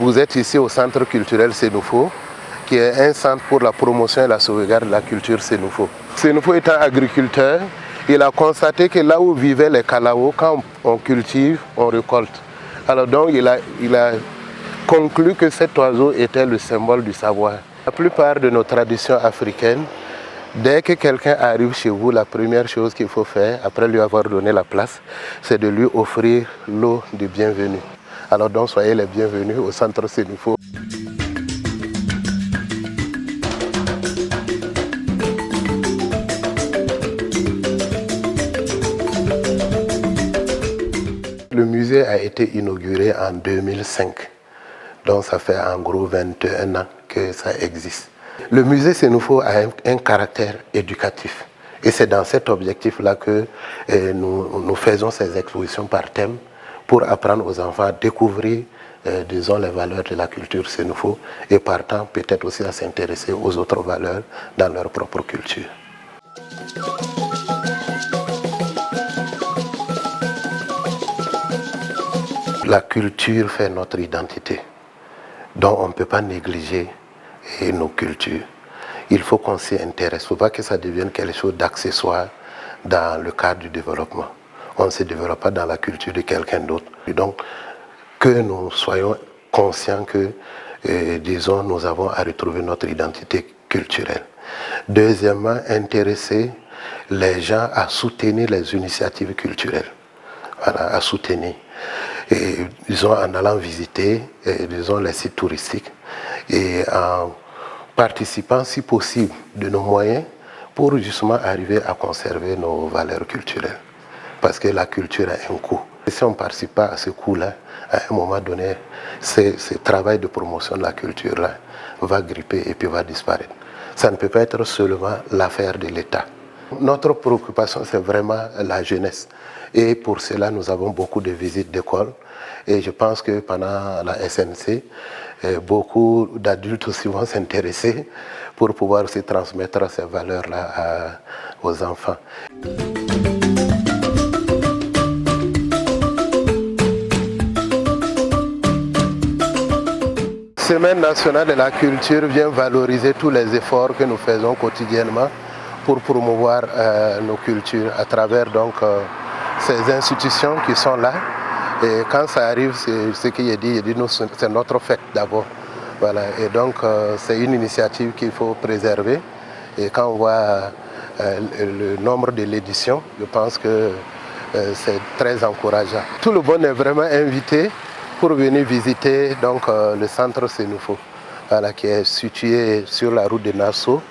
Vous êtes ici au Centre culturel Sénoufo, qui est un centre pour la promotion et la sauvegarde de la culture Sénoufo. Sénoufo étant agriculteur, il a constaté que là où vivaient les Kalao, quand on cultive, on récolte. Alors donc il a conclu que cet oiseau était le symbole du savoir. La plupart de nos traditions africaines, dès que quelqu'un arrive chez vous, la première chose qu'il faut faire, après lui avoir donné la place, c'est de lui offrir l'eau de bienvenue. Alors donc soyez les bienvenus au Centre Sénoufo. Le musée a été inauguré en 2005, donc ça fait en gros 21 ans que ça existe. Le musée Sénoufo a un caractère éducatif et c'est dans cet objectif-là que nous faisons ces expositions par thème pour apprendre aux enfants à découvrir disons, les valeurs de la culture Sénoufo et partant peut-être aussi à s'intéresser aux autres valeurs dans leur propre culture. La culture fait notre identité, donc on ne peut pas négliger nos cultures. Il faut qu'on s'y intéresse, il ne faut pas que ça devienne quelque chose d'accessoire dans le cadre du développement. On ne se développe pas dans la culture de quelqu'un d'autre. Donc, que nous soyons conscients que, disons, nous avons à retrouver notre identité culturelle. Deuxièmement, intéresser les gens à soutenir les initiatives culturelles, voilà, à soutenir. Et, disons, en allant visiter, disons, les sites touristiques et en participant, si possible, de nos moyens pour justement arriver à conserver nos valeurs culturelles. Parce que la culture a un coût. Et si on ne participe pas à ce coût-là, à un moment donné, ce travail de promotion de la culture-là va gripper et puis va disparaître. Ça ne peut pas être seulement l'affaire de l'État. Notre préoccupation, c'est vraiment la jeunesse. Et pour cela, nous avons beaucoup de visites d'écoles. Et je pense que pendant la SNC, beaucoup d'adultes aussi vont s'intéresser pour pouvoir aussi transmettre ces valeurs-là aux enfants. Semaine nationale de la culture vient valoriser tous les efforts que nous faisons quotidiennement pour promouvoir nos cultures à travers donc ces institutions qui sont là. Et quand ça arrive, c'est ce qu'il a dit, c'est notre fête d'abord. Voilà. Et donc c'est une initiative qu'il faut préserver. Et quand on voit le nombre de l'édition, je pense que c'est très encourageant. Tout le monde est vraiment invité pour venir visiter donc, le centre Sénoufo, voilà, qui est situé sur la route de Nassau.